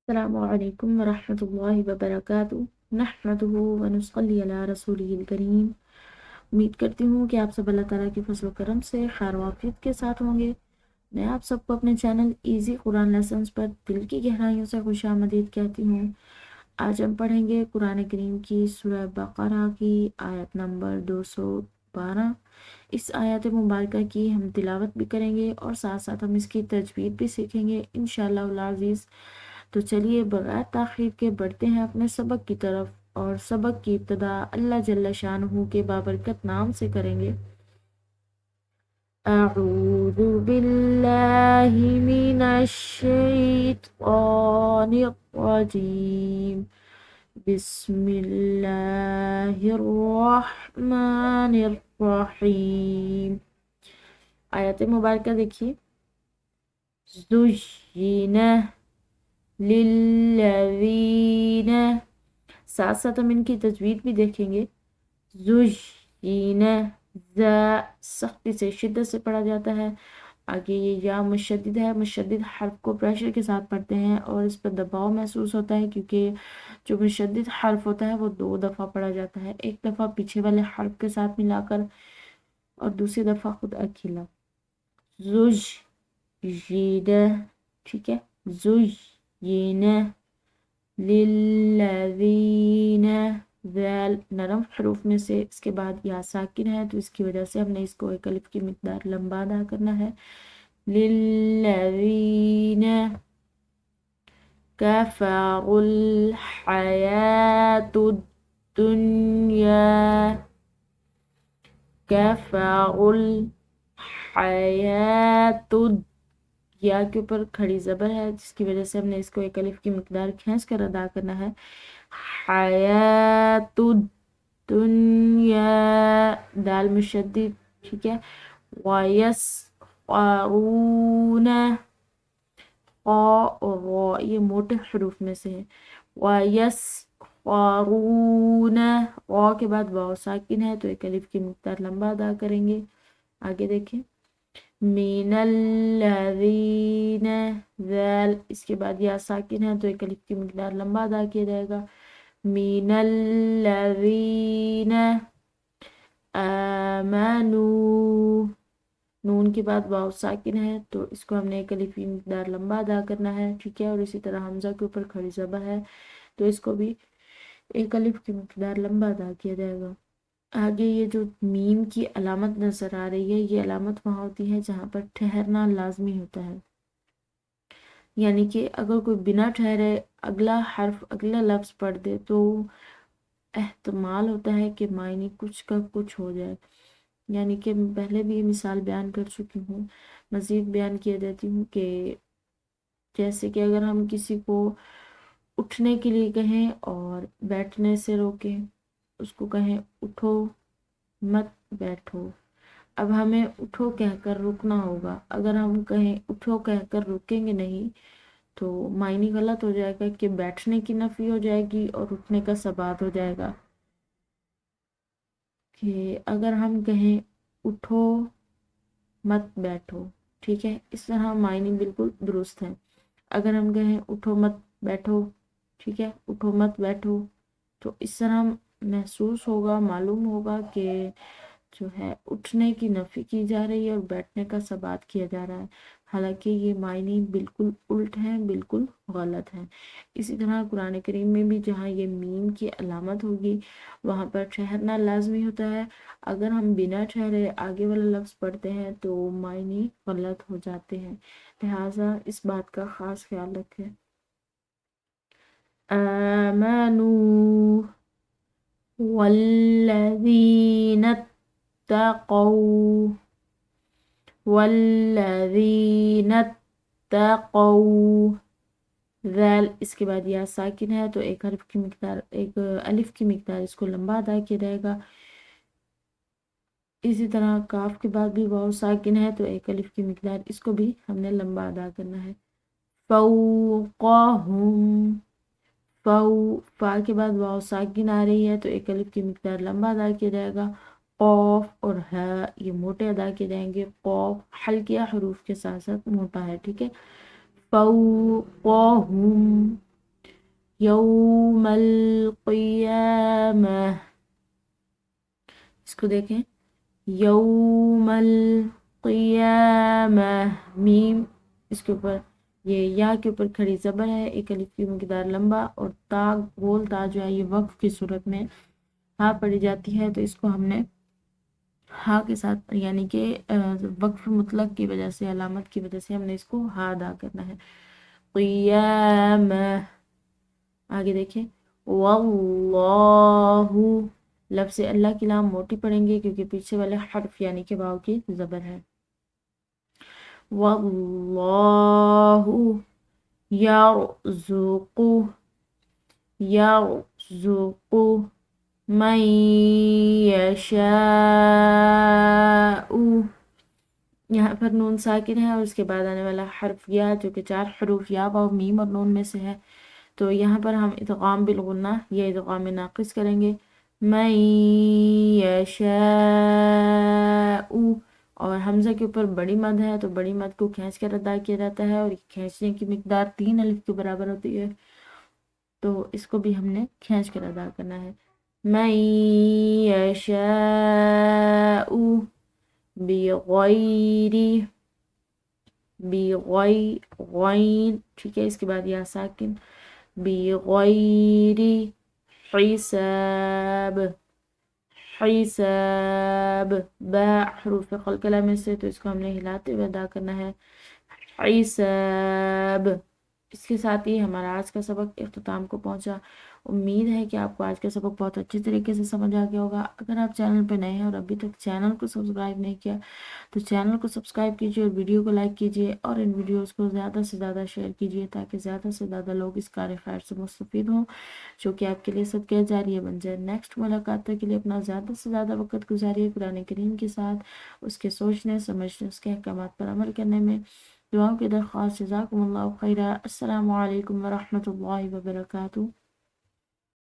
अस्सलामुअलैकुम वरहमतुल्लाहि वबरकातुहू नहमदुहू व नुसल्ली अला रसूलिहिल करीम। उम्मीद करती हूँ कि आप सब अल्लाह ताला के फजल करम से खैर वाफियत के साथ होंगे। मैं आप सबको अपने चैनल इजी कुरान लेसन्स पर दिल की गहराइयों से खुशामदीद कहती हूँ। आज हम पढ़ेंगे कुरान करीम की सूरह बकरा की आयत नंबर 212। इस आयत मुबारका की हम तिलावत भी करेंगे और साथ साथ हम इसकी तजवीद भी सीखेंगे इंशाअल्लाह अज़ीज़। तो चलिए बगैर ताख़ीर के बढ़ते हैं अपने सबक की तरफ, और सबक की इब्तिदा अल्लाह जल्ल शानहू के बाबरकत नाम से करेंगे। अऊज़ु बिल्लाहि मिनश शैतानिर रजीम। बिस्मिल्लाहिर रहमानिर रहीम। आयत मुबारका देखिए। ज़ुय्यिना लिल्लज़ीना, साथ साथ हम इनकी तजवीद भी देखेंगे। ज़ुय्यिना, ज़ा सख्ती से शिद्दत से पढ़ा जाता है। आगे ये या मुशद्दिद है, मुशद्दिद हर्फ को प्रेशर के साथ पढ़ते हैं और इस पर दबाव महसूस होता है, क्योंकि जो मुशद्दिद हर्फ होता है वो 2 दफ़ा पढ़ा जाता है, एक दफ़ा पीछे वाले हर्फ के साथ मिलाकर और दूसरी दफ़ा खुद अकेला। ज़ुय्यिना, ठीक है। ज़ुय्यिना लिल्लज़ीना, ज़ैल नरम हरूफ में से इसके बाद या साकिन है, तो इसकी वजह से हमने इसको एक अलिफ की मिकदार लंबा अदा करना है। लिल्लज़ीना कफ़रुल हयातुद दुनिया, कफ़रुल हयातुद, या के ऊपर खड़ी ज़बर है जिसकी वजह से हमने इसको एक अलिफ की मिकदार खींच कर अदा करना है। हयातुद दुनिया, दाल मुशद्दिद, ठीक है। वयस्खरूना, क़ और व ये मोटे हरूफ में से है। वयस्खरूना, क़ के बाद वाव साकिन है तो एक अलिफ की मिकदार लंबा अदा करेंगे। आगे देखें। मिनल्लज़ीना, ज़ैल, इसके बाद या साकिन है तो एक अलिफ की मिकदार लंबा अदा किया जाएगा। मिनल्लज़ीना आमनू, नून के बाद वाव साकिन है तो इसको हमने एक अलिफ की मिकदार लंबा अदा करना है, ठीक है। और इसी तरह हमजा के ऊपर खड़ी ज़बर है तो इसको भी एक अलिफ की मिकदार लंबा अदा किया जाएगा। आगे ये जो मीम की अलामत नज़र आ रही है, ये अलामत वहाँ होती है जहाँ पर ठहरना लाजमी होता है, यानी कि अगर कोई बिना ठहरे अगला हर्फ अगला लफ्ज़ पढ़ दे तो एहतमाल होता है कि मायने कुछ का कुछ हो जाए। यानी कि मैं पहले भी ये मिसाल बयान कर चुकी हूँ, मज़ीद बयान किया देती हूँ कि जैसे कि अगर हम किसी को उठने के लिए कहें और बैठने से रोकें, उसको कहें उठो मत बैठो, अब हमें उठो कहकर रुकना होगा। अगर हम कहें उठो कहकर रुकेंगे नहीं तो मायने गलत हो जाएगा कि बैठने की नफी हो जाएगी और उठने का सबात हो जाएगा। कि अगर हम कहें उठो मत बैठो, ठीक है, इस तरह मायने बिल्कुल दुरुस्त है। अगर हम कहें उठो मत बैठो, ठीक है, उठो मत बैठो, तो इस तरह महसूस होगा, मालूम होगा कि जो है उठने की नफी की जा रही है और बैठने का सबात किया जा रहा है, हालांकि ये मायने बिल्कुल उल्ट हैं, बिल्कुल गलत हैं। इसी तरह कुरान करीम में भी जहाँ ये मीम की अलामत होगी वहाँ पर ठहरना लाजमी होता है। अगर हम बिना ठहरे आगे वाला लफ्ज़ पढ़ते हैं तो मायने गलत हो जाते हैं, लिहाजा इस बात का ख़ास ख्याल रखें। आमनू वल्लज़ीना तक़ौ, वल्लज़ीना तक़ौ, ज़ैल, इसके बाद या साकिन है तो एक हर्फ की मिकदार एक अलिफ की मिकदार इसको लंबा अदा किया जाएगा। इसी तरह काफ के बाद भी वाव साकिन है तो एक अलिफ की मिकदार इसको भी हमने लंबा अदा करना है। फ़ौक़हुम, फ़ौ, फ़ा के बाद वाव साकिन आ रही है तो एक अलिफ की मिकदार लंबा अदा किया जाएगा। क़ाफ और हा ये मोटे अदा किए जाएंगे, क़ाफ हल्किया हरूफ के साथ साथ मोटा है, ठीक है। फ़ौक़हुम, یوم القیامہ، اس کو دیکھیں، یوم القیامہ، میم اس کے اوپر، یہ یا کے اوپر کھڑی زبر ہے، ایک الف کی مقدار لمبا، اور تا گول تا جو ہے یہ وقف کی صورت میں ہاں پڑھی جاتی ہے، تو اس کو ہم نے ہاں کے ساتھ یعنی کہ وقف مطلق کی وجہ سے، علامت کی وجہ سے ہم نے اس کو ہاں ادا کرنا ہے۔ قیام، آگے دیکھیں، واللہ، لفظ اللہ کی لام موٹی پڑھیں گے کیونکہ پیچھے والے حرف یعنی کہ واو کی زبر ہے۔ واللہ یرزق، یرزق من یشاء، یہاں پر نون ساکن ہے اور اس کے بعد آنے والا حرف یا جو کہ 4 حروف یا واو میم اور نون میں سے ہے، تو یہاں پر ہم ادغام بالغنہ یا ادغام ناقص کریں گے، من یشاء، اور حمزہ کے اوپر بڑی مد ہے تو بڑی مد کو کھینچ کر ادا کیا جاتا ہے، اور کھینچنے کی مقدار 3 الف کے برابر ہوتی ہے، تو اس کو بھی ہم نے کھینچ کر ادا کرنا ہے۔ من یشاء بغیر، غین، ٹھیک ہے، اس کے بعد یا ساکن، بغیر حساب، حساب، با حروف قلقلہ میں سے، تو اس کو ہم نے ہلاتے ہوئے ادا کرنا ہے، حساب۔ اس کے ساتھ ہی ہمارا آج کا سبق اختتام کو پہنچا۔ امید ہے کہ آپ کو آج کا سبق بہت اچھی طریقے سے سمجھ آ گیا ہوگا۔ اگر آپ چینل پہ نئے ہیں اور ابھی تک چینل کو سبسکرائب نہیں کیا تو چینل کو سبسکرائب کیجیے اور ویڈیو کو لائک کیجیے، اور ان ویڈیوز کو زیادہ سے زیادہ شیئر کیجیے تاکہ زیادہ سے زیادہ لوگ اس کار خیر سے مستفید ہوں، جو کہ آپ کے لیے صدقہ جاریہ بن جائے۔ نیکسٹ ملاقات تک کے لیے اپنا زیادہ سے زیادہ وقت گزاریے قرآن کریم کے ساتھ، اس کے سوچنے سمجھنے، اس کے احکامات پر عمل کرنے میں۔ دعاؤں کی درخواست، جزاکم اللہ خیرہ۔ السلام علیکم ورحمۃ اللہ وبرکاتہ۔